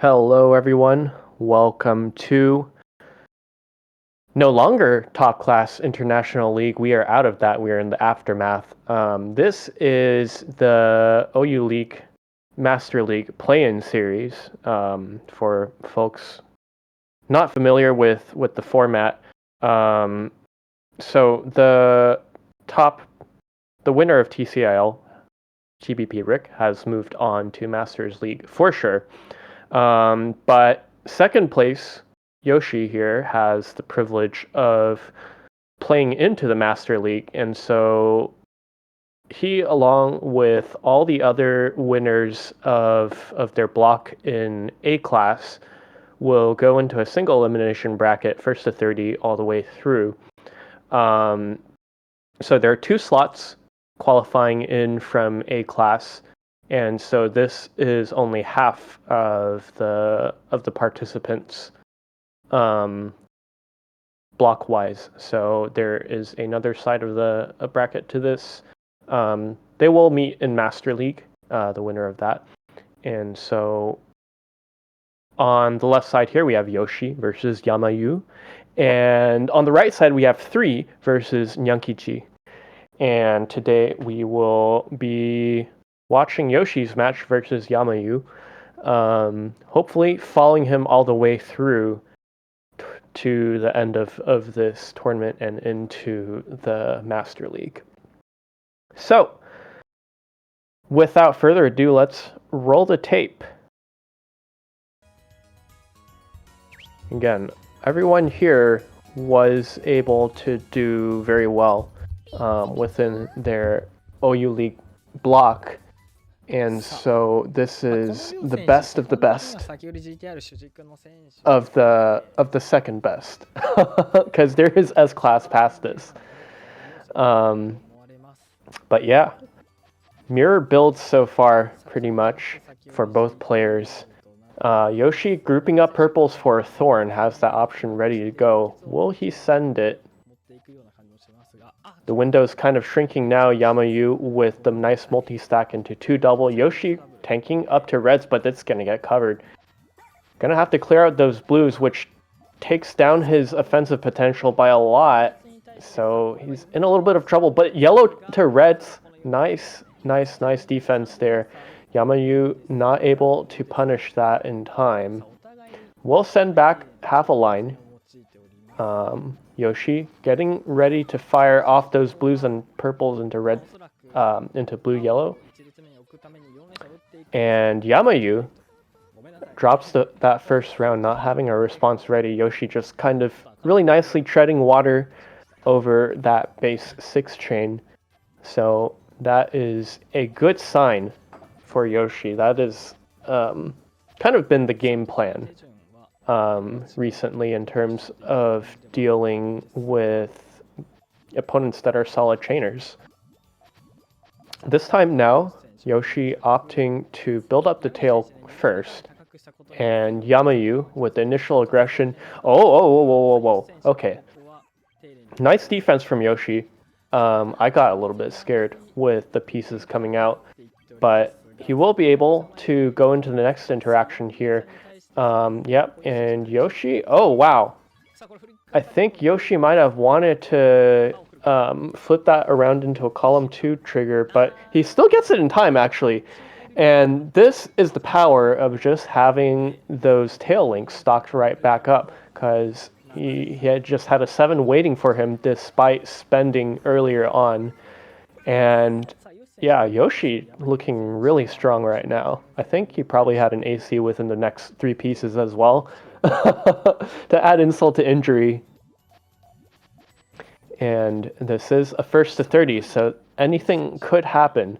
Hello, everyone. Welcome to no longer Top Class International League. We are out of that. We are in the aftermath. This is the OU League Master League play-in series for folks not familiar with the format. So the winner of TCIL, TBP Rick, has moved on to Masters League for sure. But second place, Yoshi here, has the privilege of playing into the Master League, and so he, along with all the other winners of their block in A class, will go into a single elimination bracket, first to 30, all the way through. So there are 2 slots qualifying in from A class. And so this is only half of the participants block-wise. So there is another side of the bracket to this. They will meet in Master League, the winner of that. And so on the left side here, we have Yoshi versus Yamayuu. And on the right side, we have 3 versus Nyankichi. And today we will be watching Yoshi's match versus Yamayuu, hopefully following him all the way through to the end of this tournament and into the Master League. So, without further ado, let's roll the tape. Again, everyone here was able to do very well within their OU League block. And so this is the best of the best of the second best, because there is S-class past this. But yeah, mirror builds so far pretty much for both players. Yoshi grouping up purples for Thorn has that option ready to go. Will he send it? The window's kind of shrinking now. Yamayuu with the nice multi-stack into 2 double. Yoshi tanking up to reds, but that's going to get covered. Gonna have to clear out those blues, which takes down his offensive potential by a lot. So he's in a little bit of trouble, but yellow to reds. Nice defense there. Yamayuu not able to punish that in time. We'll send back half a line. Yoshi getting ready to fire off those blues and purples into red, into blue-yellow. And Yamayuu drops that first round, not having a response ready. Yoshi just kind of really nicely treading water over that base 6 chain. So that is a good sign for Yoshi. That is kind of been the game plan recently in terms of dealing with opponents that are solid chainers. This time now, Yoshi opting to build up the tail first, and Yamayuu with the initial aggression. Whoa. Okay. Nice defense from Yoshi. I got a little bit scared with the pieces coming out, but he will be able to go into the next interaction here. Yep, and Yoshi, oh wow. I think Yoshi might have wanted to flip that around into a column 2 trigger, but he still gets it in time actually. And this is the power of just having those tail links stocked right back up, because he had just had a 7 waiting for him despite spending earlier on. And yeah, Yoshi looking really strong right now. I think he probably had an AC within the next 3 pieces as well, to add insult to injury. And this is a first to 30, so anything could happen.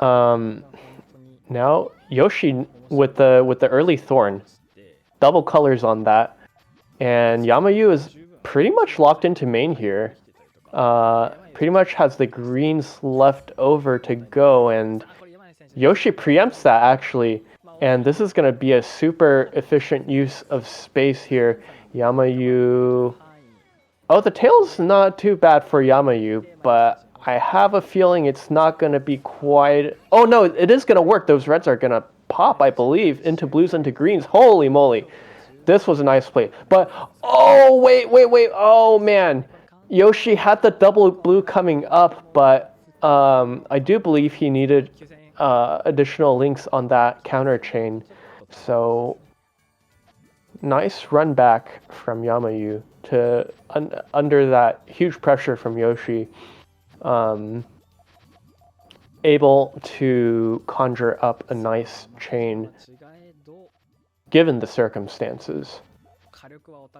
Now Yoshi with the early Thorn, double colors on that, and Yamayuu is pretty much locked into main here. Pretty much has the greens left over to go, and Yoshi preempts that actually, and this is going to be a super efficient use of space here. Yamayuu... Oh, the tail's not too bad for Yamayuu, but I have a feeling it's not going to be quite... Oh, no, it is going to work. Those reds are going to pop, I believe, into blues, into greens. Holy moly. This was a nice play. But, oh, wait. Oh, man. Yoshi had the double blue coming up, but I do believe he needed additional links on that counter chain. So, nice run back from Yamayuu to under that huge pressure from Yoshi. Able to conjure up a nice chain given the circumstances.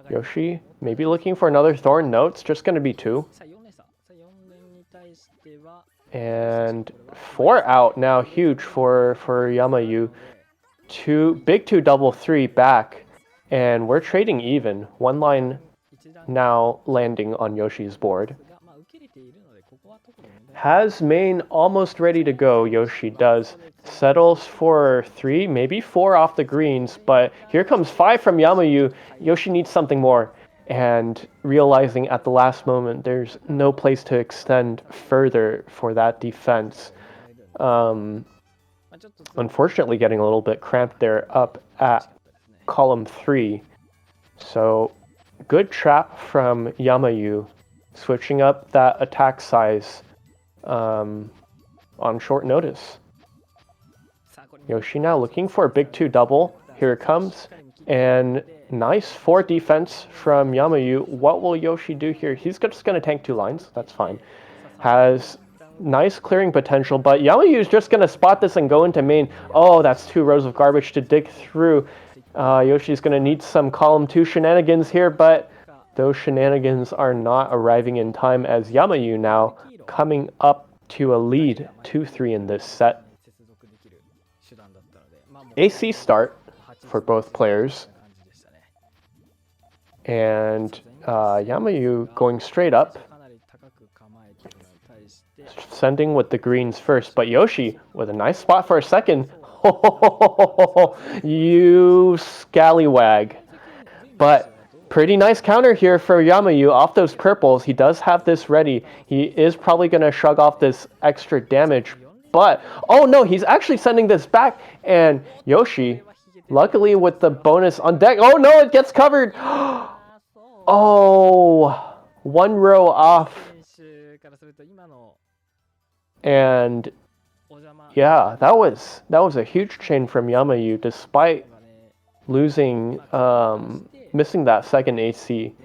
Yoshi maybe looking for another thorn. No, it's just going to be 2. And 4 out now, huge for Yamayuu. Big 2 double 3 back, and we're trading even. 1 line now landing on Yoshi's board. Has main almost ready to go, Yoshi does. Settles for 3, maybe 4 off the greens, but here comes 5 from Yamayuu. Yoshi needs something more, and realizing at the last moment there's no place to extend further for that defense. Unfortunately getting a little bit cramped there up at column 3. So, good trap from Yamayuu, switching up that attack size on short notice. Yoshi now looking for a big 2 double. Here it comes. And nice 4 defense from Yamayuu. What will Yoshi do here? He's just going to tank 2 lines. That's fine. Has nice clearing potential, but Yamayuu is just going to spot this and go into main. Oh, that's 2 rows of garbage to dig through. Yoshi's going to need some column 2 shenanigans here, but those shenanigans are not arriving in time as Yamayuu now coming up to a lead 2-3 in this set. AC start for both players. And Yamayuu going straight up. Sending with the greens first, but Yoshi with a nice spot for a second. You scallywag. But pretty nice counter here for Yamayuu off those purples. He does have this ready. He is probably going to shrug off this extra damage. But, oh no, he's actually sending this back. And Yoshi, luckily with the bonus on deck. Oh no, it gets covered. Oh, 1 row off. And yeah, that was a huge chain from Yamayuu, despite losing, missing that second AC.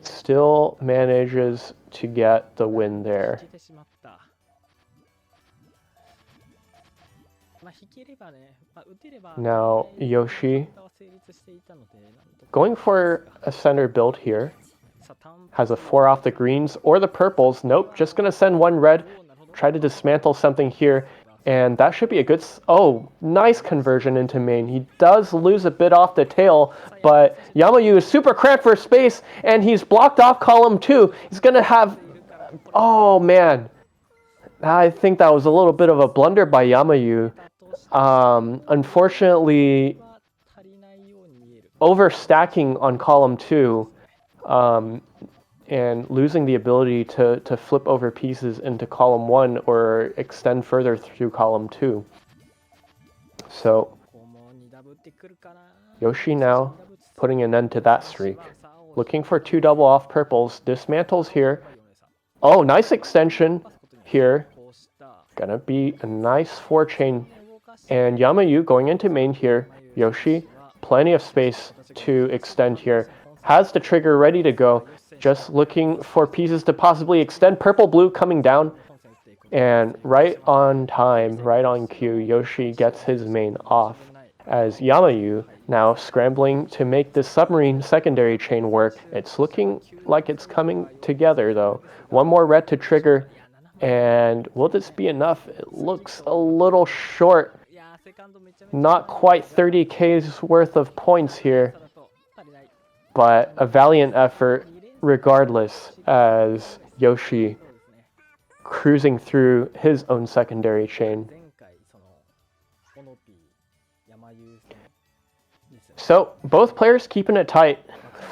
Still manages to get the win there. Now Yoshi going for a center build here. Has a 4 off the greens or the purples. Nope, just gonna send 1 red. Try to dismantle something here. And that should be a good... Oh, nice conversion into main. He does lose a bit off the tail, but Yamayuu is super cramped for space, and he's blocked off column 2. He's gonna have... Oh, man. I think that was a little bit of a blunder by Yamayuu. Unfortunately, overstacking on column 2, and losing the ability to flip over pieces into column 1 or extend further through column 2. So, Yoshi now putting an end to that streak. Looking for 2 double off purples. Dismantles here. Oh, nice extension here. Gonna be a nice 4 chain. And Yamayuu going into main here. Yoshi, plenty of space to extend here. Has the trigger ready to go. Just looking for pieces to possibly extend. Purple-blue coming down. And right on time, right on cue, Yoshi gets his main off. As Yamayuu now scrambling to make this submarine secondary chain work. It's looking like it's coming together though. 1 more red to trigger. And will this be enough? It looks a little short. Not quite 30K's worth of points here. But a valiant effort regardless, as Yoshi cruising through his own secondary chain. So, both players keeping it tight,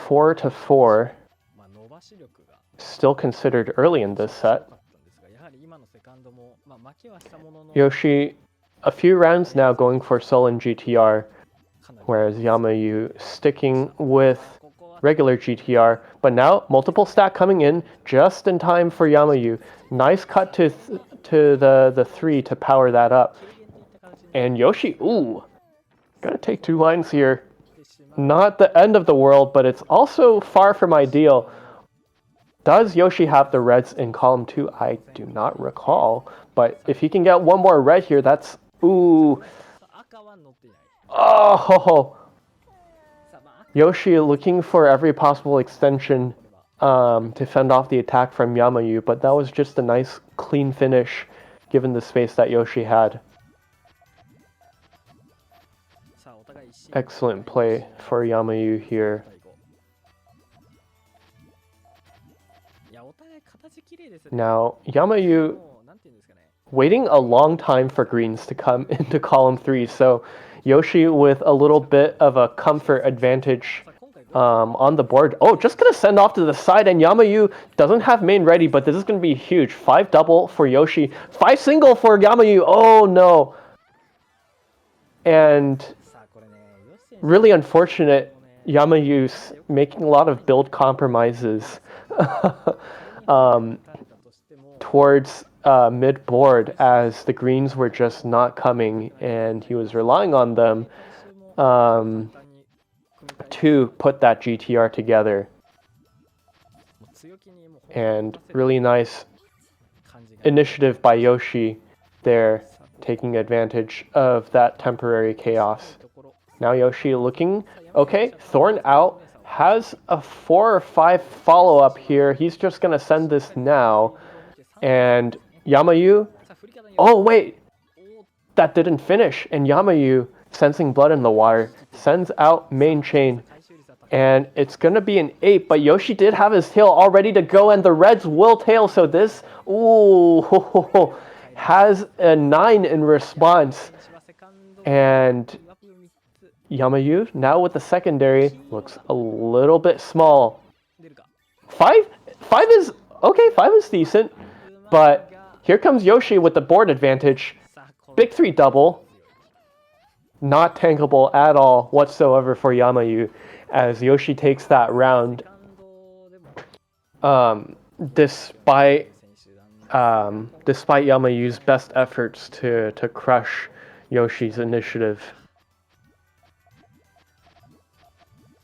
4-4. Still considered early in this set. Yoshi, a few rounds now going for Sullen GTR, whereas Yamayuu sticking with regular GTR, but now multiple stack coming in just in time for Yamayuu. Nice cut to the 3 to power that up. And Yoshi, ooh, gotta take 2 lines here. Not the end of the world, but it's also far from ideal. Does Yoshi have the reds in column 2? I do not recall, but if he can get one more red here, that's, ooh. Oh, Yoshi looking for every possible extension to fend off the attack from Yamayuu, but that was just a nice clean finish given the space that Yoshi had. Excellent play for Yamayuu here. Now, Yamayuu waiting a long time for greens to come into column 3, so Yoshi with a little bit of a comfort advantage on the board. Oh, just gonna send off to the side, and Yamayuu doesn't have main ready, but this is gonna be huge. 5 double for Yoshi, 5 single for Yamayuu. Oh no. And really unfortunate, Yamayuu's making a lot of build compromises towards mid-board as the greens were just not coming, and he was relying on them to put that GTR together. And really nice initiative by Yoshi there, taking advantage of that temporary chaos. Now Yoshi looking, okay, Thorn out, has a 4 or 5 follow-up here. He's just going to send this now. And Yamayuu, oh wait, that didn't finish. And Yamayuu, sensing blood in the water, sends out main chain. And it's going to be an 8, but Yoshi did have his tail all ready to go, and the reds will tail. So this, ooh, has a 9 in response. And Yamayuu, now with the secondary, looks a little bit small. 5 is, okay, 5 is decent. But here comes Yoshi with the board advantage. Big 3 double. Not tankable at all whatsoever for Yamayuu as Yoshi takes that round. Despite Yamayuu's best efforts to crush Yoshi's initiative.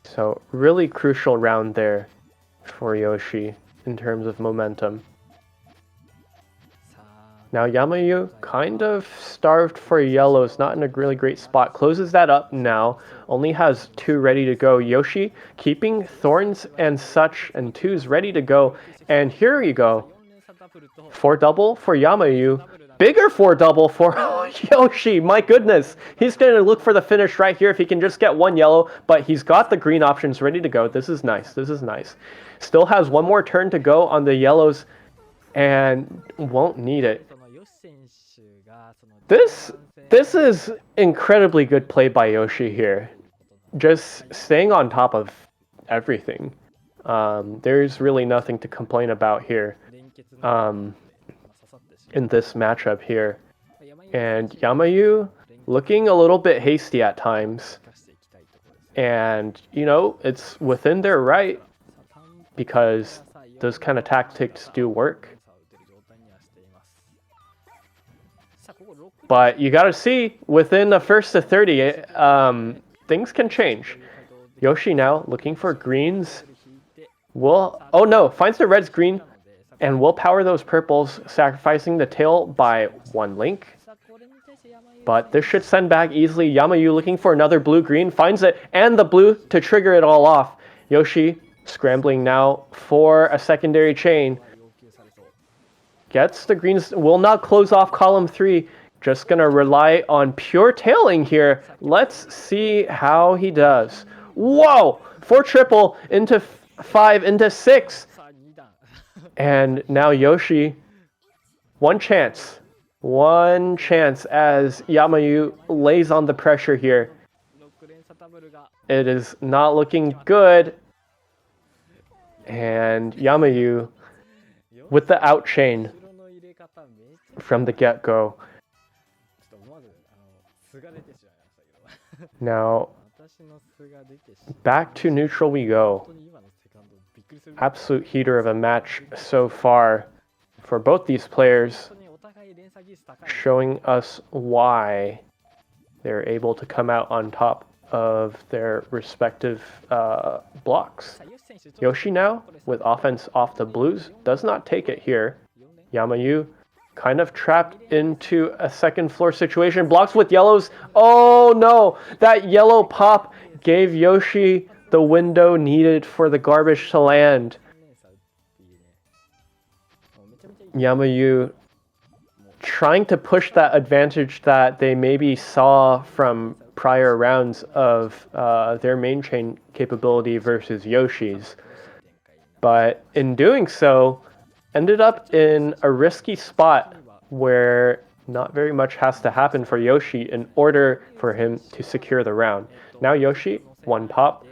So really crucial round there for Yoshi in terms of momentum. Now Yamayuu kind of starved for yellows, not in a really great spot. Closes that up now, only has 2 ready to go. Yoshi keeping thorns and such and 2s ready to go. And here you go. 4 double for Yamayuu. Bigger 4 double for Yoshi, my goodness. He's going to look for the finish right here if he can just get 1 yellow, but he's got the green options ready to go. This is nice, this is nice. Still has 1 more turn to go on the yellows and won't need it. This is incredibly good play by Yoshi here. Just staying on top of everything. There's really nothing to complain about here in this matchup here. And Yamayuu looking a little bit hasty at times. And, you know, it's within their right because those kind of tactics do work. But you gotta see, within the first to 30, things can change. Yoshi now looking for greens. Oh no, finds the reds green and will power those purples, sacrificing the tail by 1 link. But this should send back easily. Yamayuu looking for another blue-green, finds it, and the blue to trigger it all off. Yoshi scrambling now for a secondary chain. Gets the greens, will not close off column 3. Just gonna rely on pure tailing here. Let's see how he does. Whoa! 4 triple into 5 into 6. And now Yoshi, one chance as Yamayuu lays on the pressure here. It is not looking good. And Yamayuu with the out chain. from the get-go. Now, back to neutral we go. Absolute heater of a match so far for both these players, showing us why they're able to come out on top of their respective blocks. Yoshi now, with offense off the blues, does not take it here. Yamayuu kind of trapped into a second floor situation. Blocks with yellows. Oh no! That yellow pop gave Yoshi the window needed for the garbage to land. Yamayuu trying to push that advantage that they maybe saw from prior rounds of their main chain capability versus Yoshi's. But in doing so, ended up in a risky spot where not very much has to happen for Yoshi in order for him to secure the round. Now Yoshi, one pop.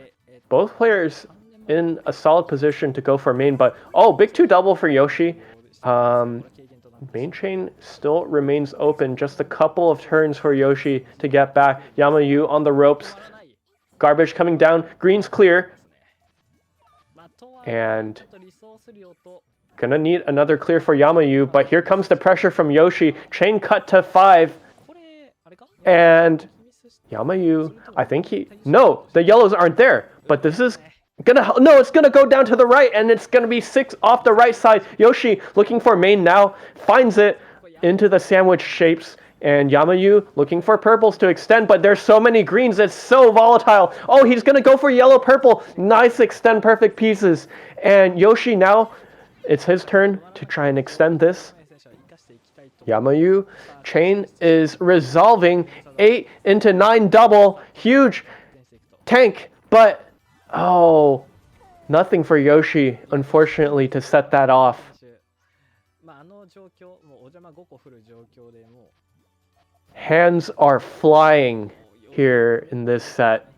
Both players in a solid position to go for main, but oh, big 2 double for Yoshi. Main chain still remains open. Just a couple of turns for Yoshi to get back. Yamayuu on the ropes. Garbage coming down. Green's clear. And gonna need another clear for Yamayuu, but here comes the pressure from Yoshi. Chain cut to 5. And Yamayuu, I think no, the yellows aren't there. But this is it's gonna go down to the right, and it's gonna be 6 off the right side. Yoshi looking for main now, finds it into the sandwich shapes, and Yamayuu looking for purples to extend, but there's so many greens, it's so volatile. Oh, he's gonna go for yellow-purple. Nice extend perfect pieces. And Yoshi now, it's his turn to try and extend this. Yamayuu, chain is resolving. 8 into 9 double. Huge tank, but oh, nothing for Yoshi, unfortunately, to set that off. Hands are flying here in this set.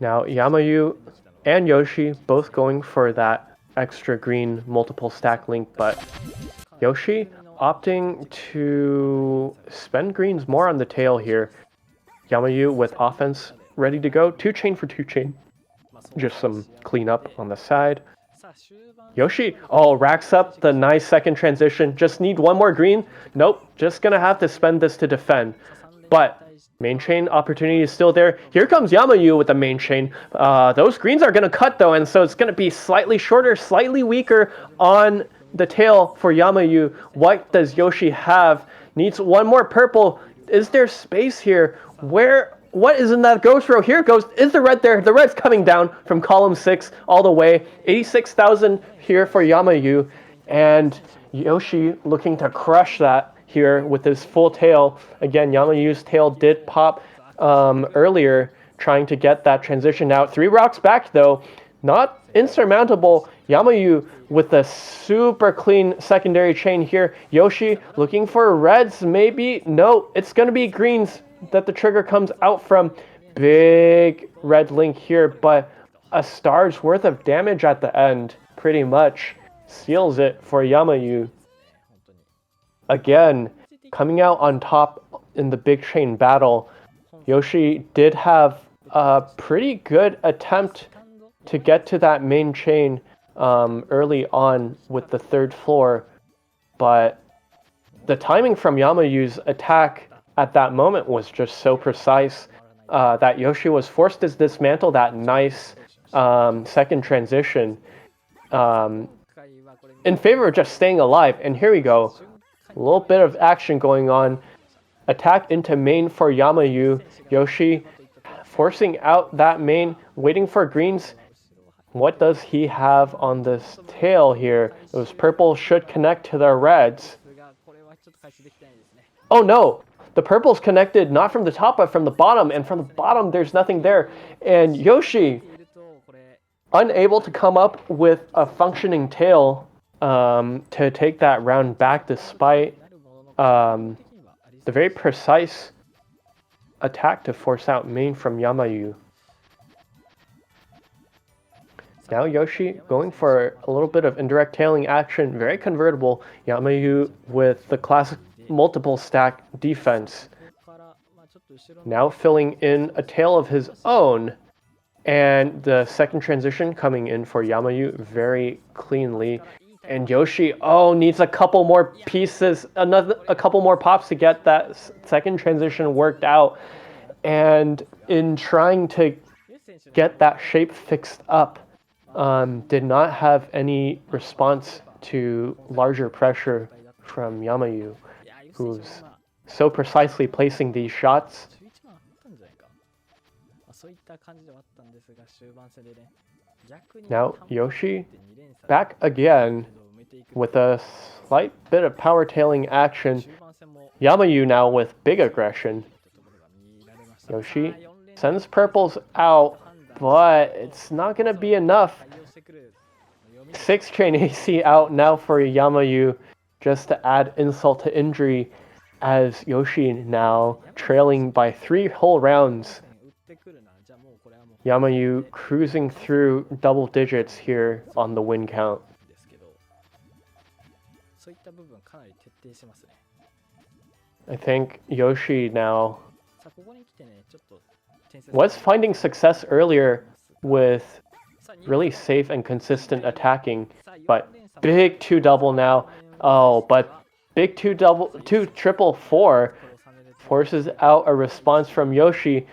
Now Yamayuu and Yoshi both going for that extra green multiple stack link, but Yoshi opting to spend greens more on the tail here. Yamayuu with offense ready to go. 2 chain for 2 chain. Just some cleanup on the side. Yoshi, racks up the nice second transition. Just need one more green. Nope, just gonna have to spend this to defend. But main chain opportunity is still there. Here comes Yamayuu with the main chain. Those greens are gonna cut though, and so it's gonna be slightly shorter, slightly weaker on the tail for Yamayuu. What does Yoshi have? Needs one more purple. Is there space here? What is in that ghost row? Here goes. Is the red there? The red's coming down from column 6 all the way. 86,000 here for Yamayuu. And Yoshi looking to crush that here with his full tail. Again, Yamayuu's tail did pop earlier, trying to get that transition out. 3 rocks back though. Not insurmountable. Yamayuu with a super clean secondary chain here. Yoshi looking for reds, maybe? No, it's going to be greens that the trigger comes out from. Big red link here, but a star's worth of damage at the end pretty much seals it for Yamayuu. Again, coming out on top in the big chain battle, Yoshi did have a pretty good attempt to get to that main chain early on with the 3rd floor, but the timing from Yamayuu's attack at that moment was just so precise that Yoshi was forced to dismantle that nice second transition in favor of just staying alive. And here we go. A little bit of action going on. Attack into main for Yamayuu. Yoshi forcing out that main, waiting for greens. What does he have on this tail here? Those purples should connect to the reds. Oh no! The purple's connected not from the top but from the bottom, and from the bottom there's nothing there. And Yoshi, unable to come up with a functioning tail to take that round back despite the very precise attack to force out main from Yamayuu. Now Yoshi going for a little bit of indirect tailing action, very convertible. Yamayuu with the classic multiple stack defense. Now filling in a tail of his own. And the second transition coming in for Yamayuu very cleanly. And Yoshi, needs a couple more pieces, a couple more pops to get that second transition worked out. And in trying to get that shape fixed up, did not have any response to larger pressure from Yamayuu, who's so precisely placing these shots. Now Yoshi back again with a slight bit of power tailing action. Yamayuu now with big aggression. Yoshi sends purples out, but it's not going to be enough. 6 chain AC out now for Yamayuu, just to add insult to injury, as Yoshi now trailing by 3 whole rounds. Yamayuu cruising through double digits here on the win count. I think Yoshi now was finding success earlier with really safe and consistent attacking, but big 2 double now. But big 2 triple 4 forces out a response from Yoshi.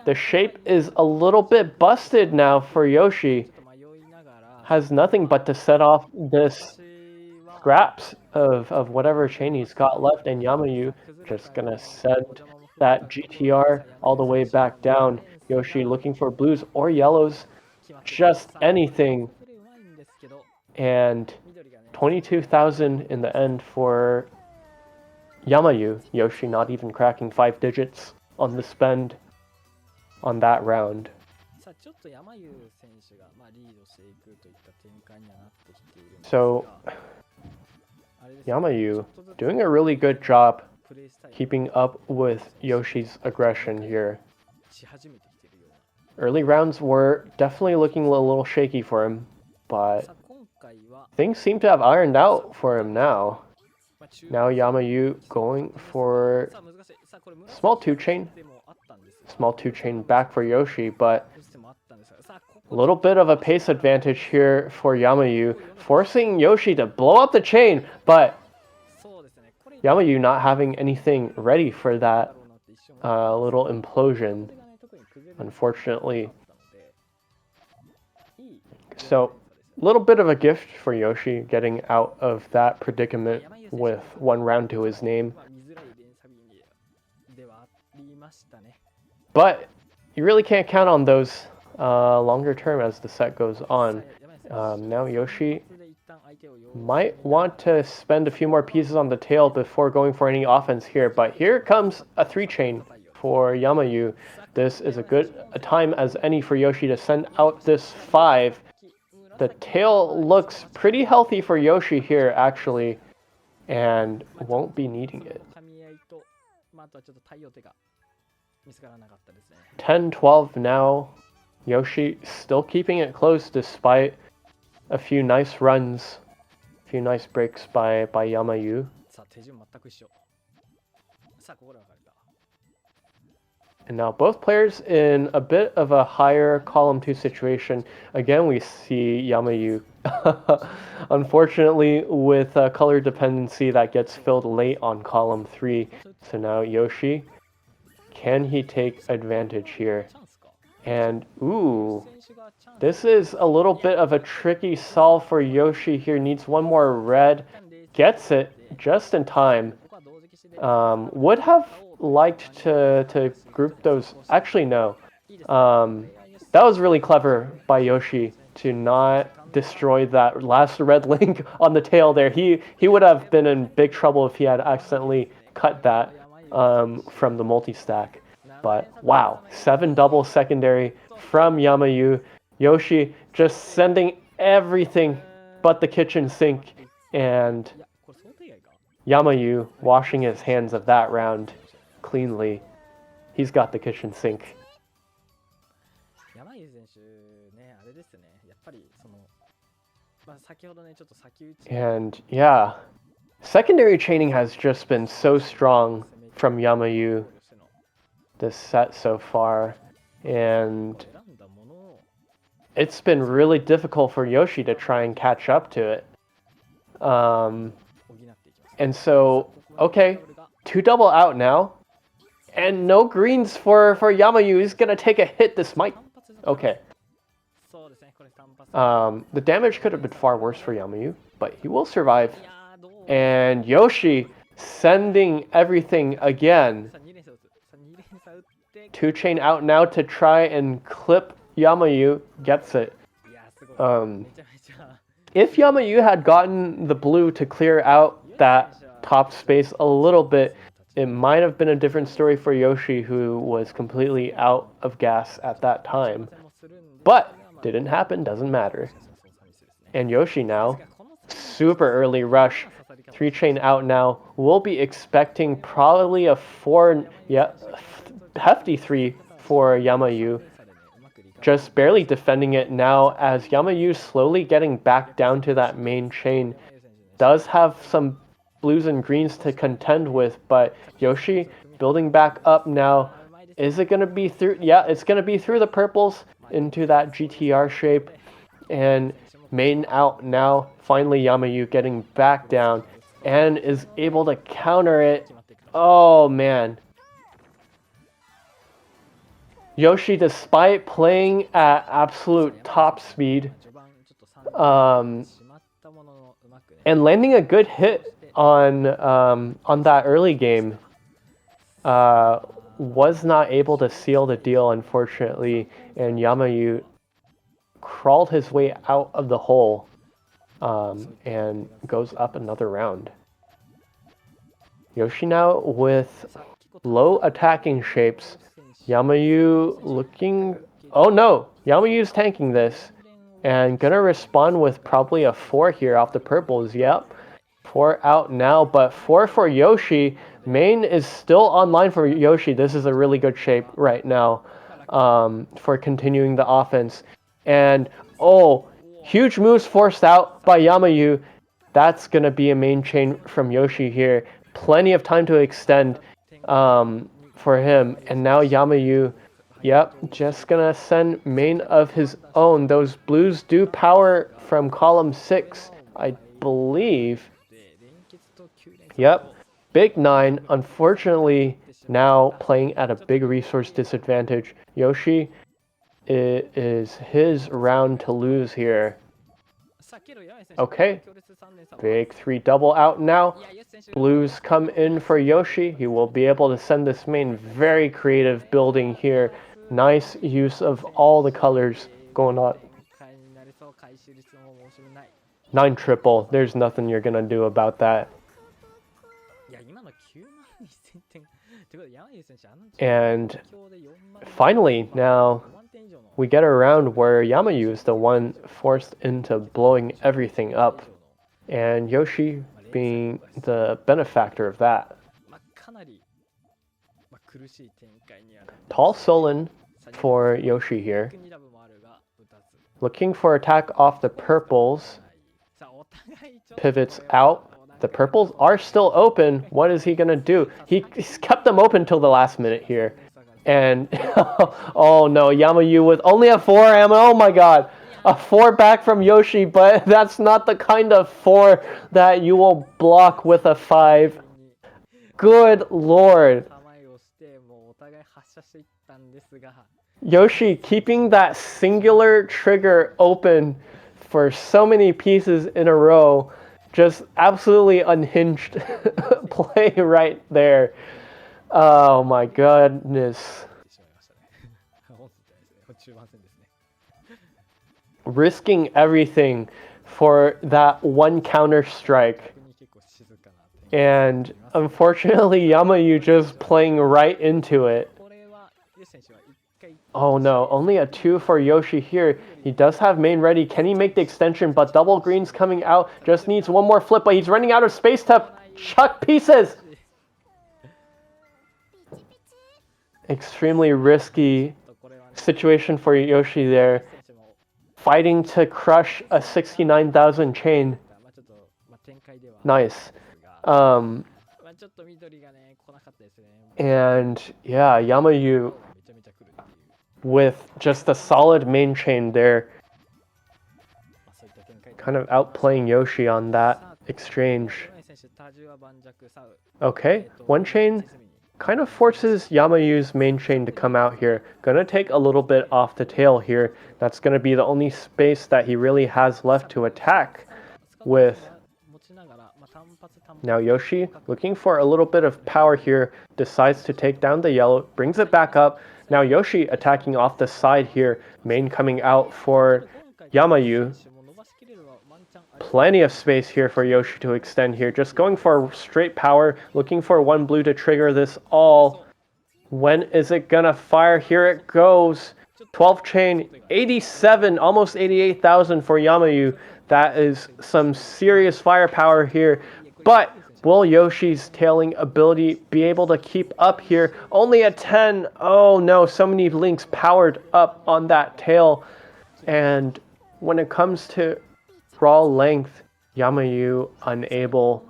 The shape is a little bit busted now for Yoshi. Has nothing but to set off this scraps of whatever chain he's got left, and Yamayuu just gonna send that GTR all the way back down. Yoshi looking for blues or yellows, just anything. And 22,000 in the end for Yamayuu. Yoshi not even cracking 5 digits on the spend on that round. So Yamayuu doing a really good job keeping up with Yoshi's aggression here. Early rounds were definitely looking a little shaky for him, but things seem to have ironed out for him now. Now Yamayuu going for small 2 chain. Small 2 chain back for Yoshi, but a little bit of a pace advantage here for Yamayuu, forcing Yoshi to blow up the chain, but Yamayuu not having anything ready for that little implosion, unfortunately. So, a little bit of a gift for Yoshi getting out of that predicament with 1 round to his name. But you really can't count on those longer term as the set goes on. Now Yoshi might want to spend a few more pieces on the tail before going for any offense here, but here comes a 3 chain for Yamayuu. This is a time as any for Yoshi to send out this 5. The tail looks pretty healthy for Yoshi here, actually, and won't be needing it. 10-12 now. Yoshi still keeping it close despite a few nice runs, a few nice breaks by Yamayuu. And now both players in a bit of a higher column 2 situation. Again, we see Yamayuu, unfortunately, with a color dependency that gets filled late on column 3. So now Yoshi, can he take advantage here? And ooh, this is a little bit of a tricky solve for Yoshi here. Needs 1 more red, gets it just in time. Would have liked to group those. Actually, no. That was really clever by Yoshi to not destroy that last red link on the tail there. He would have been in big trouble if he had accidentally cut that from the multi-stack. But wow, 7 double secondary from Yamayuu. Yoshi just sending everything but the kitchen sink, and Yamayuu washing his hands of that round cleanly. He's got the kitchen sink. And yeah, secondary chaining has just been so strong from Yamayuu this set so far, and it's been really difficult for Yoshi to try and catch up to it. And so, okay, 2 double out now, and no greens for Yamayuu. He's gonna take a hit. This might... Okay. The damage could have been far worse for Yamayuu, but he will survive. And Yoshi sending everything again. 2 chain out now to try and clip Yamayuu. Gets it. If Yamayuu had gotten the blue to clear out that top space a little bit, it might have been a different story for Yoshi, who was completely out of gas at that time. But didn't happen, doesn't matter. And Yoshi now, super early rush, 3 chain out now. We'll be expecting probably a 4, hefty 3 for Yamayuu. Just barely defending it now, as Yamayuu slowly getting back down to that main chain. Does have some blues and greens to contend with, but Yoshi building back up now. Is it going to be through? Yeah, it's going to be through the purples into that GTR shape. And main out now. Finally, Yamayuu getting back down and is able to counter it. Oh, man. Yoshi, despite playing at absolute top speed, and landing a good hit on that early game, was not able to seal the deal, unfortunately, and Yamayuu crawled his way out of the hole, and goes up another round. Yoshi now with low attacking shapes. Yamayuu looking... Oh no! Yamayuu's tanking this. And gonna respond with probably a 4 here off the purples. Yep. 4 out now, but 4 for Yoshi. Main is still online for Yoshi. This is a really good shape right now, for continuing the offense. And, oh, huge moves forced out by Yamayuu. That's gonna be a main chain from Yoshi here. Plenty of time to extend, for him. And now Yamayuu, yep, just gonna send main of his own. Those blues do power from column 6, I believe. Yep, big 9. Unfortunately, now playing at a big resource disadvantage. Yoshi, it is his round to lose here. Okay, big 3 double out now. Blues come in for Yoshi. He will be able to send this main. Very creative building here. Nice use of all the colors going on. 9 triple. There's nothing you're gonna do about that. And finally, now we get a round where Yamayuu is the one forced into blowing everything up, and Yoshi being the benefactor of that. Tall Solon for Yoshi here. Looking for attack off the purples. Pivots out. The purples are still open. What is he going to do? He's kept them open till the last minute here. And, oh no, Yamayuu with only a 4 ammo. Oh my god. A 4 back from Yoshi, but that's not the kind of 4 that you will block with a 5. Good lord. Yoshi keeping that singular trigger open for so many pieces in a row. Just absolutely unhinged play right there. Oh my goodness. Risking everything for that one counter strike. And unfortunately, Yamayuu just playing right into it. Oh no, only a 2 for Yoshi here. He does have main ready. Can he make the extension? But double greens coming out. Just needs one more flip, but he's running out of space to chuck pieces. Extremely risky situation for Yoshi there. fighting to crush a 69,000 chain. Nice. And yeah, Yamayuu with just a solid main chain there, kind of outplaying Yoshi on that exchange. Okay, one chain kind of forces Yamayu's main chain to come out here. Gonna take a little bit off the tail here. That's gonna be the only space that he really has left to attack with. Now Yoshi, looking for a little bit of power here, decides to take down the yellow, brings it back up. Now Yoshi attacking off the side here, main coming out for Yamayuu. Plenty of space here for Yoshi to extend here, just going for straight power, looking for one blue to trigger this all. When is it gonna fire? Here it goes. 12 chain, 87, almost 88,000 for Yamayuu. That is some serious firepower here. But will Yoshi's tailing ability be able to keep up here? Only a 10. Oh no, so many links powered up on that tail. And when it comes to raw length, Yamayuu unable,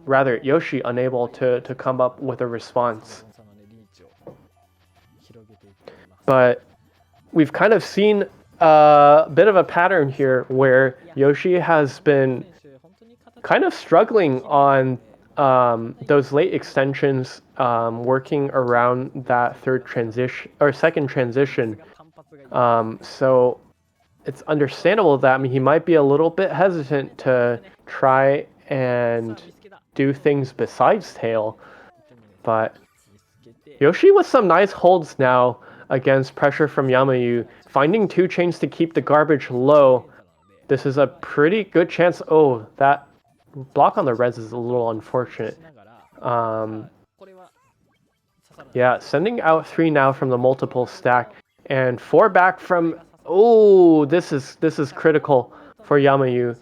rather Yoshi unable to come up with a response. But we've kind of seen a bit of a pattern here where Yoshi has been kind of struggling on those late extensions, working around that third transition or second transition. So it's understandable that he might be a little bit hesitant to try and do things besides tail. But Yoshi with some nice holds now against pressure from Yamayuu, finding two chains to keep the garbage low. This is a pretty good chance. Oh, that block on the reds is a little unfortunate. Yeah, sending out 3 now from the multiple stack, and 4 back from. Oh, this is critical for Yamayuu,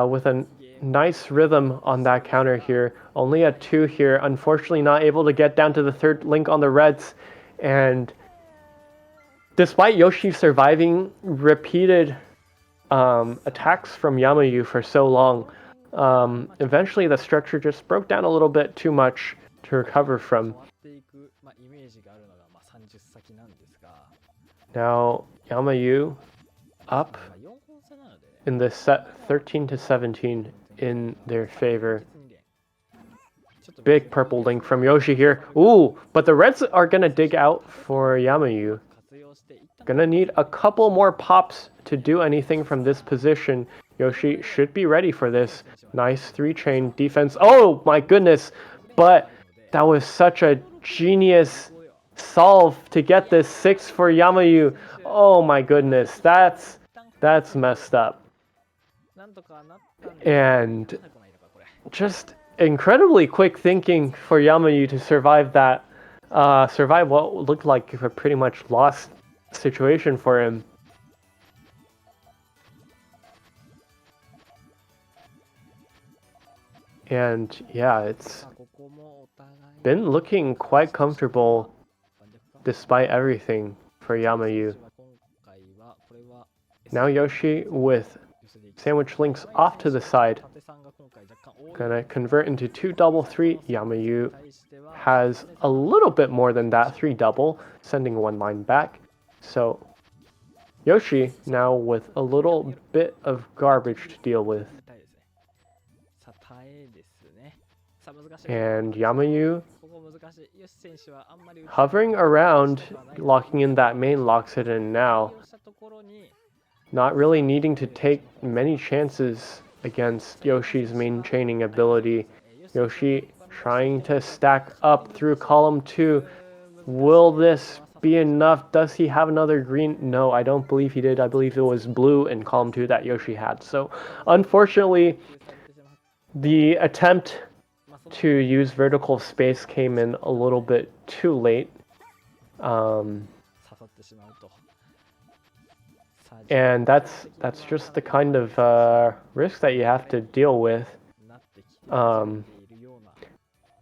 with a nice rhythm on that counter here. Only a 2 here. Unfortunately, not able to get down to the third link on the reds, and despite Yoshi surviving repeated attacks from Yamayuu for so long, eventually the structure just broke down a little bit too much to recover from. Now Yamayuu up in this set, 13-17 in their favor. Big purple link from Yoshi here. Ooh, but the reds are gonna dig out for Yamayuu. Gonna need a couple more pops to do anything from this position. Yoshi should be ready for this. Nice 3-chain defense. Oh my goodness! But that was such a genius solve to get this 6 for Yamayuu. Oh my goodness, that's messed up. And just incredibly quick thinking for Yamayuu to survive that, survive what looked like a pretty much lost situation for him. And yeah, it's been looking quite comfortable despite everything for Yamayuu. Now Yoshi with sandwich links off to the side. Gonna convert into 2 double 3. Yamayuu has a little bit more than that 3 double, sending 1 line back. So Yoshi now with a little bit of garbage to deal with. And Yamayuu hovering around, locking in that main, locks it in now. Not really needing to take many chances against Yoshi's main chaining ability. Yoshi trying to stack up through column 2. Will this be enough? Does he have another green? No, I don't believe he did. I believe it was blue in column 2 that Yoshi had. So unfortunately, the attempt to use vertical space came in a little bit too late. And that's just the kind of risk that you have to deal with.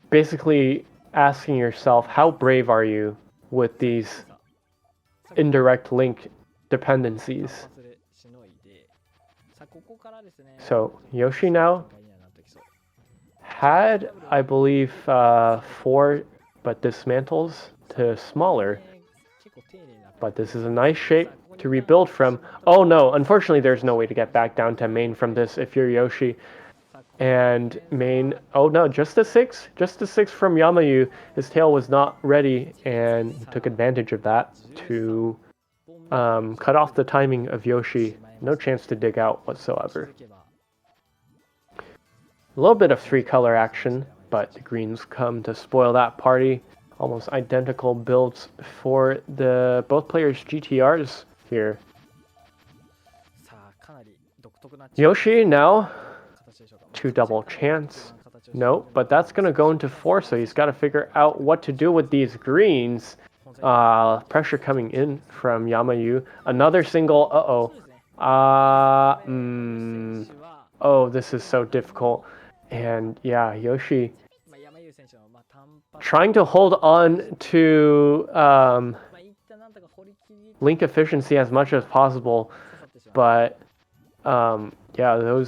Basically asking yourself, how brave are you with these indirect link dependencies. So Yoshi now had, I believe, 4 but dismantles to smaller. But this is a nice shape to rebuild from. Oh no, unfortunately there's no way to get back down to main from this if you're Yoshi. And main, oh no, just a 6? Just a 6 from Yamayuu. His tail was not ready and took advantage of that to cut off the timing of Yoshi. No chance to dig out whatsoever. A little bit of 3-color action, but the greens come to spoil that party. Almost identical builds for the both players' GTRs here. Yoshi now 2 double chance. No, but that's gonna go into 4, so he's got to figure out what to do with these greens. Pressure coming in from Yamayuu. Another single. Oh, this is so difficult. And yeah, Yoshi trying to hold on to link efficiency as much as possible, but yeah,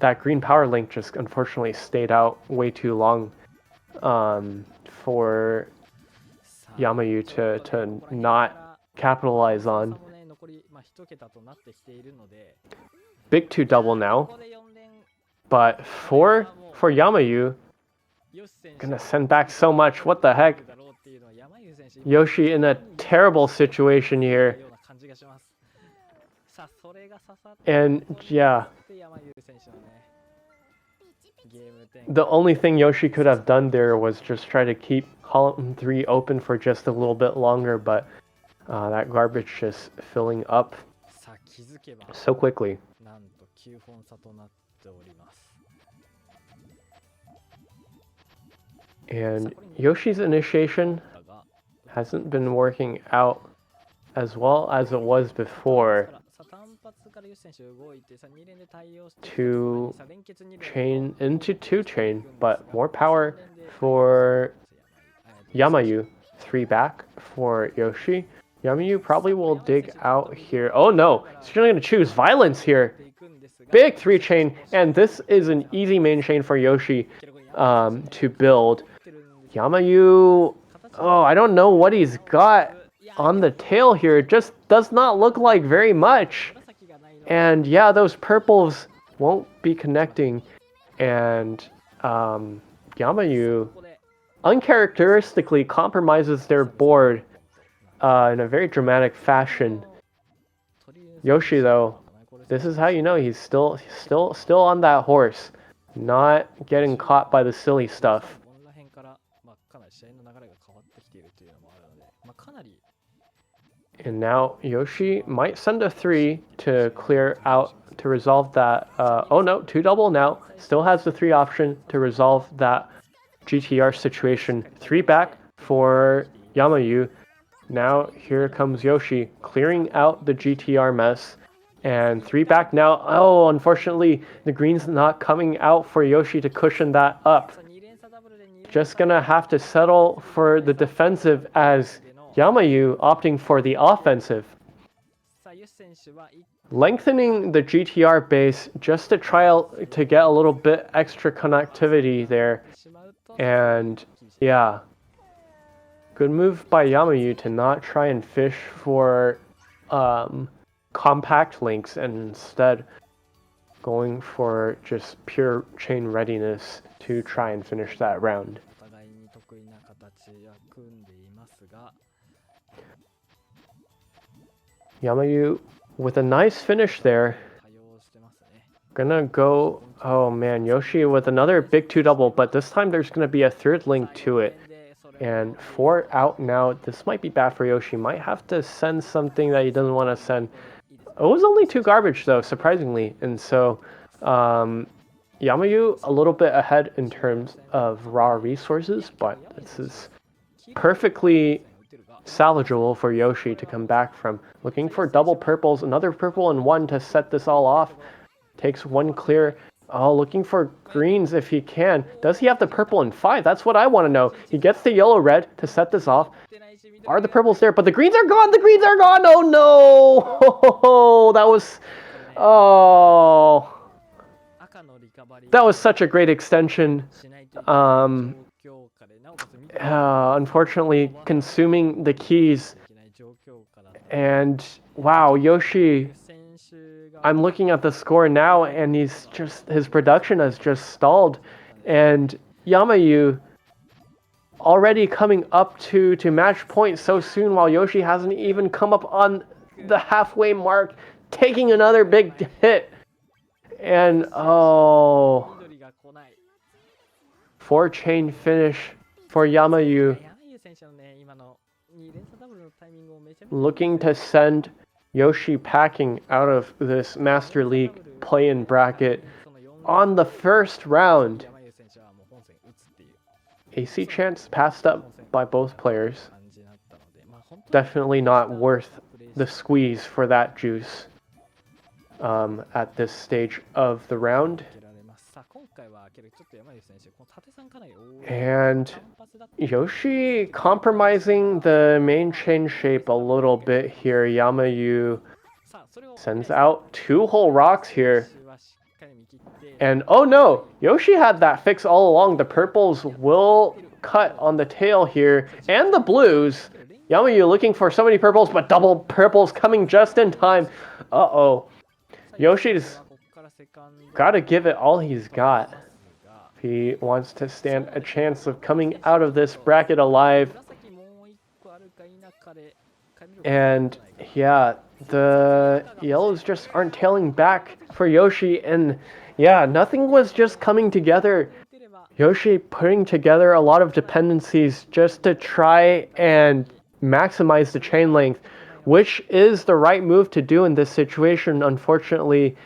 that green power link just unfortunately stayed out way too long for Yamayuu to not capitalize on. Big 2 double now, but for Yamayuu, gonna send back so much. What the heck? Yoshi in a terrible situation here. And yeah, the only thing Yoshi could have done there was just try to keep column 3 open for just a little bit longer, but that garbage just filling up so quickly. And Yoshi's initiation hasn't been working out as well as it was before. 2 chain into 2 chain, but more power for Yamayuu. 3 back for Yoshi. Yamayuu probably will dig out here. Oh no, he's going to choose violence here. Big 3 chain, and this is an easy main chain for Yoshi to build. Yamayuu, oh, I don't know what he's got on the tail here. It just does not look like very much. And yeah, those purples won't be connecting. And Yamayuu uncharacteristically compromises their board in a very dramatic fashion. Yoshi, though, this is how you know he's still on that horse, not getting caught by the silly stuff. And now Yoshi might send a 3 to clear out, to resolve that. Oh no, 2 double now. Still has the 3 option to resolve that GTR situation. 3 back for Yamayuu. Now here comes Yoshi clearing out the GTR mess. And 3 back now. Oh, unfortunately, the green's not coming out for Yoshi to cushion that up. Just gonna have to settle for the defensive as Yamayuu opting for the offensive. Lengthening the GTR base just to try to get a little bit extra connectivity there. And yeah, good move by Yamayuu to not try and fish for compact links and instead going for just pure chain readiness to try and finish that round. Yamayuu with a nice finish there. Gonna go, oh man, Yoshi with another big 2 double, but this time there's gonna be a 3rd link to it. And 4 out now. This might be bad for Yoshi. Might have to send something that he doesn't want to send. It was only 2 garbage though, surprisingly. And so Yamayuu a little bit ahead in terms of raw resources, but this is perfectly salvageable for Yoshi to come back from. Looking for double purples, another purple and 1 to set this all off. Takes 1 clear. Oh, looking for greens if he can. Does he have the purple and 5? That's what I want to know. He gets the yellow-red to set this off. Are the purples there? But the greens are gone! The greens are gone! Oh no! That was... Oh... That was such a great extension. Unfortunately, consuming the keys. And wow, Yoshi, I'm looking at the score now and his production has just stalled. And Yamayuu already coming up to match point so soon while Yoshi hasn't even come up on the halfway mark, taking another big hit. And oh, 4-chain finish for Yamayuu. Looking to send Yoshi packing out of this Master League play-in bracket on the first round. AC chance passed up by both players. Definitely not worth the squeeze for that juice at this stage of the round. And Yoshi compromising the main chain shape a little bit here. Yamayuu sends out 2 whole rocks here. And oh no, Yoshi had that fix all along. The purples will cut on the tail here. And the blues. Yamayuu looking for so many purples, but double purples coming just in time. Uh-oh. Yoshi's gotta give it all he's got. He wants to stand a chance of coming out of this bracket alive. And yeah, the yellows just aren't tailing back for Yoshi. And yeah, nothing was just coming together. Yoshi putting together a lot of dependencies just to try and maximize the chain length, which is the right move to do in this situation. Unfortunately,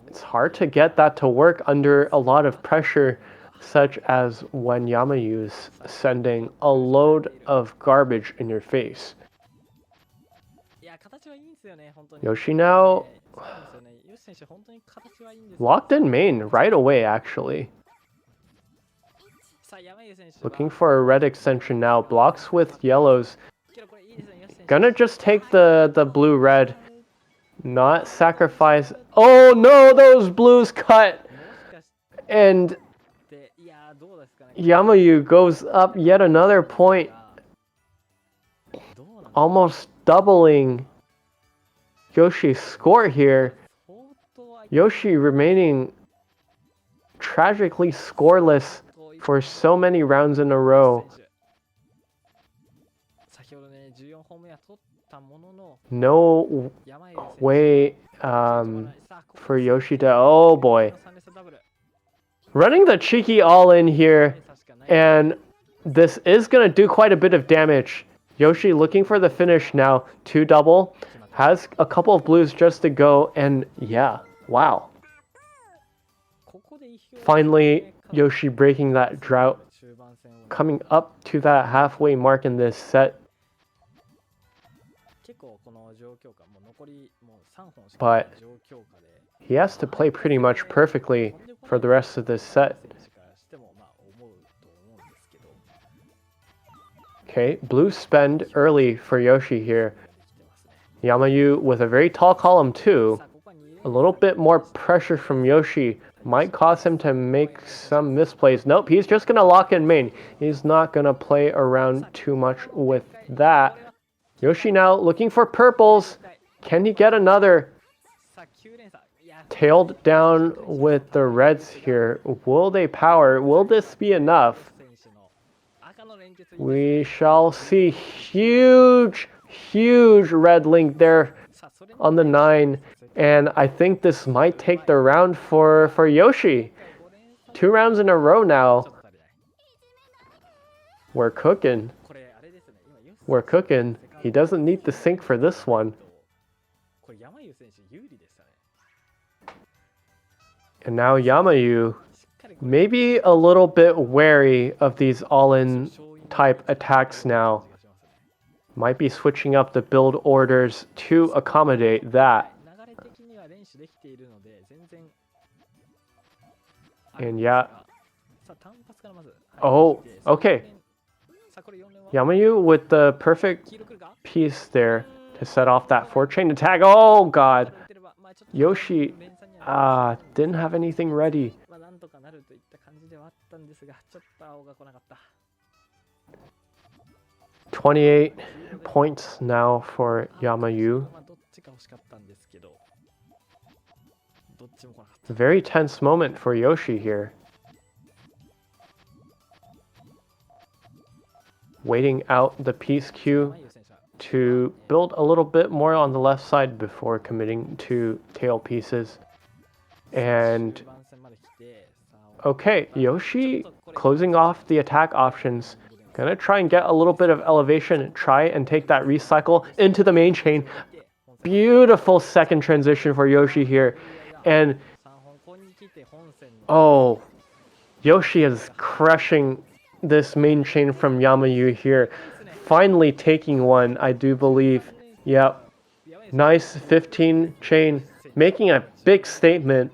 it's hard to get that to work under a lot of pressure, such as when Yamayu's sending a load of garbage in your face. Yoshi now locked in main right away, actually. Looking for a red extension now. Blocks with yellows. Gonna just take the blue-red. Not sacrifice. Oh no, those blues cut! And Yamayuu goes up yet another point. Almost doubling Yoshi's score here. Yoshi remaining tragically scoreless for so many rounds in a row. No way for Yoshi to... Oh boy. Running the cheeky all-in here. And this is going to do quite a bit of damage. Yoshi looking for the finish now. 2 double. Has a couple of blues just to go. And yeah, wow. Finally, Yoshi breaking that drought. Coming up to that halfway mark in this set. But he has to play pretty much perfectly for the rest of this set. Okay, blue spend early for Yoshi here. Yamayuu with a very tall column too. A little bit more pressure from Yoshi might cause him to make some misplays. Nope, he's just going to lock in main. He's not going to play around too much with that. Yoshi now looking for purples. Can he get another? Tailed down with the reds here. Will they power? Will this be enough? We shall see. Huge red link there on the 9. And I think this might take the round for Yoshi. 2 rounds in a row now. We're cooking. We're cooking. He doesn't need the sink for this one. And now Yamayuu, maybe a little bit wary of these all-in type attacks now. Might be switching up the build orders to accommodate that. And yeah. Oh, okay. Yamayuu with the perfect piece there to set off that 4-chain attack. Oh god! Yoshi didn't have anything ready. なんとかなるといった感じではあったんですが、ちょっと青が来なかった。28 points now for Yamayuu. どっちか欲しかったんですけど、どっちも来なかった。 Very tense moment for Yoshi here. Waiting out the piece queue to build a little bit more on the left side before committing to tail pieces. And okay, Yoshi closing off the attack options. Gonna try and get a little bit of elevation, try and take that recycle into the main chain. Beautiful second transition for Yoshi here. And oh, Yoshi is crushing this main chain from Yamayuu here. Finally taking one, I do believe. Yep. Nice 15 chain, making a big statement.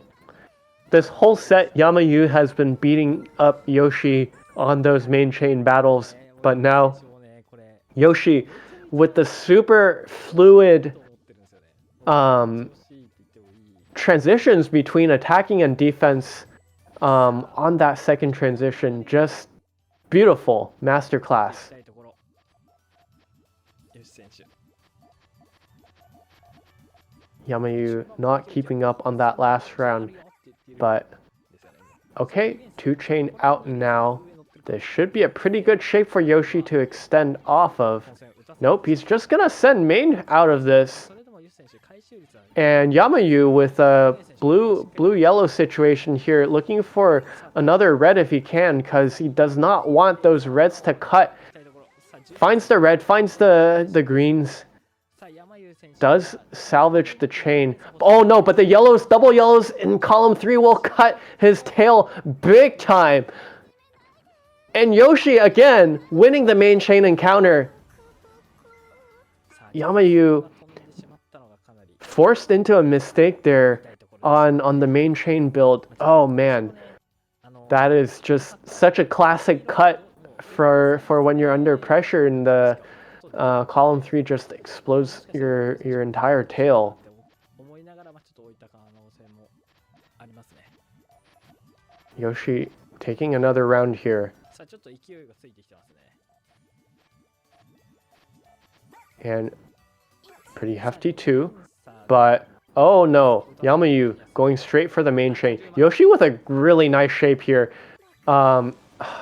This whole set, Yamayuu has been beating up Yoshi on those main chain battles, but now Yoshi with the super fluid transitions between attacking and defense on that second transition, just beautiful masterclass. Yamayuu not keeping up on that last round, but okay, 2-chain out now. This should be a pretty good shape for Yoshi to extend off of. Nope, he's just gonna send main out of this. And Yamayuu with a blue-yellow situation here, looking for another red if he can, because he does not want those reds to cut. Finds the red, finds the greens. Does salvage the chain. Oh no, but the yellows, double yellows in column 3 will cut his tail big time. And Yoshi again winning the main chain encounter. Yamayuu forced into a mistake there on the main chain build. Oh man, that is just such a classic cut for when you're under pressure and the column 3 just explodes your entire tail. Yoshi taking another round here. And pretty hefty too, but oh no, Yamayuu going straight for the main chain. Yoshi with a really nice shape here.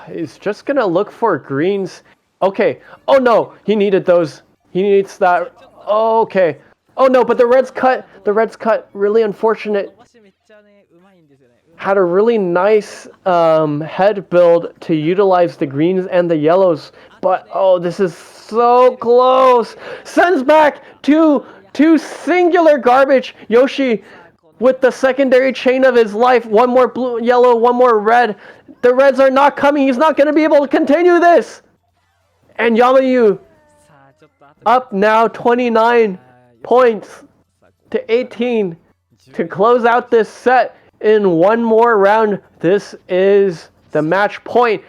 Is just gonna look for greens. Okay, oh no, he needed those. He needs that. Okay. Oh no, but the red's cut, really unfortunate. Had a really nice head build to utilize the greens and the yellows, but oh, this is so close. Sends back two singular garbage. Yoshi with the secondary chain of his life. One more blue, yellow, one more red. The reds are not coming. He's not going to be able to continue this. And Yamayuu up now 29 points to 18 to close out this set in one more round. This is the match point.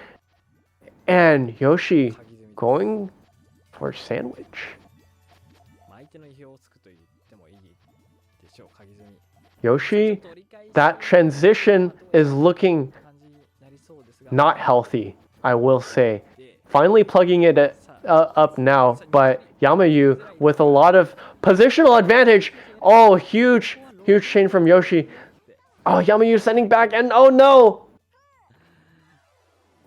And Yoshi going for sandwich. Yoshi, that transition is looking not healthy, I will say. Finally plugging it up now, but Yamayuu with a lot of positional advantage. Oh, huge chain from Yoshi. Oh, Yamayuu sending back, and oh no!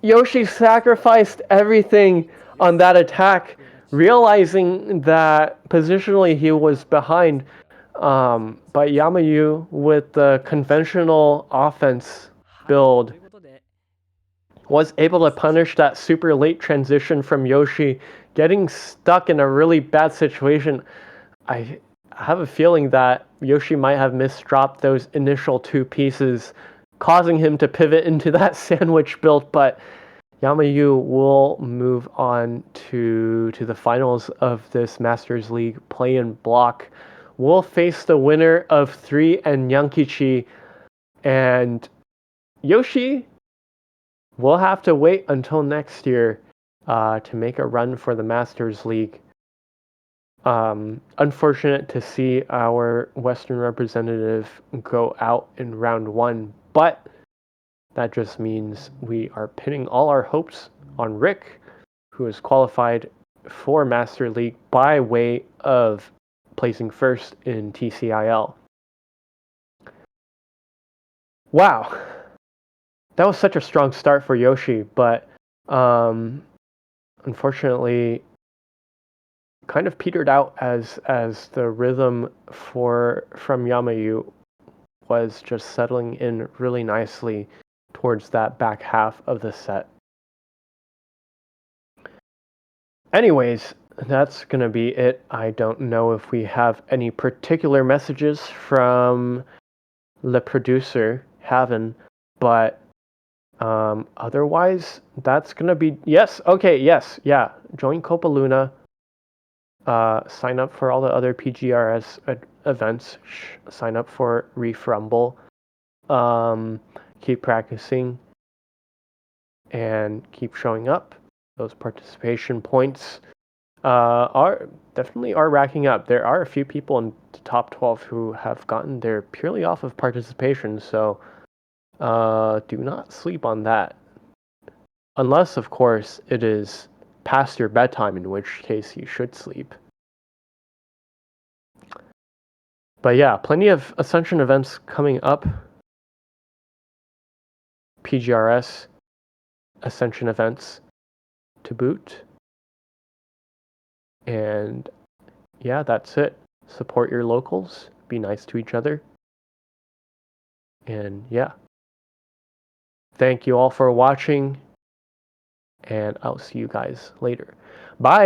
Yoshi sacrificed everything on that attack, realizing that positionally he was behind. But Yamayuu with the conventional offense build was able to punish that super late transition from Yoshi, getting stuck in a really bad situation. I have a feeling that Yoshi might have misdropped those initial 2 pieces, causing him to pivot into that sandwich build, but Yamayuu will move on to the finals of this Masters League play-in block. We'll face the winner of 3 and Nyankichi, and Yoshi will have to wait until next year to make a run for the Masters League. Unfortunate to see our Western representative go out in round 1, but that just means we are pinning all our hopes on Rick, who is qualified for Master League by way of placing first in TCIL. Wow, that was such a strong start for Yoshi, but unfortunately kind of petered out as the rhythm from Yamayuu was just settling in really nicely towards that back half of the set. Anyways, that's going to be it. I don't know if we have any particular messages from the producer, Haven, but otherwise, that's going to be... Yes, okay, yes, yeah. Join Copa Luna. Sign up for all the other PGRS events. Sign up for Reef Rumble. Keep practicing and keep showing up. Those participation points are racking up. There are a few people in the top 12 who have gotten there purely off of participation, so do not sleep on that. Unless, of course, it is past your bedtime, in which case you should sleep. But yeah, plenty of Ascension events coming up. PGRS, Ascension events to boot. And yeah, that's it. Support your locals. Be nice to each other. And yeah. Thank you all for watching. And I'll see you guys later. Bye!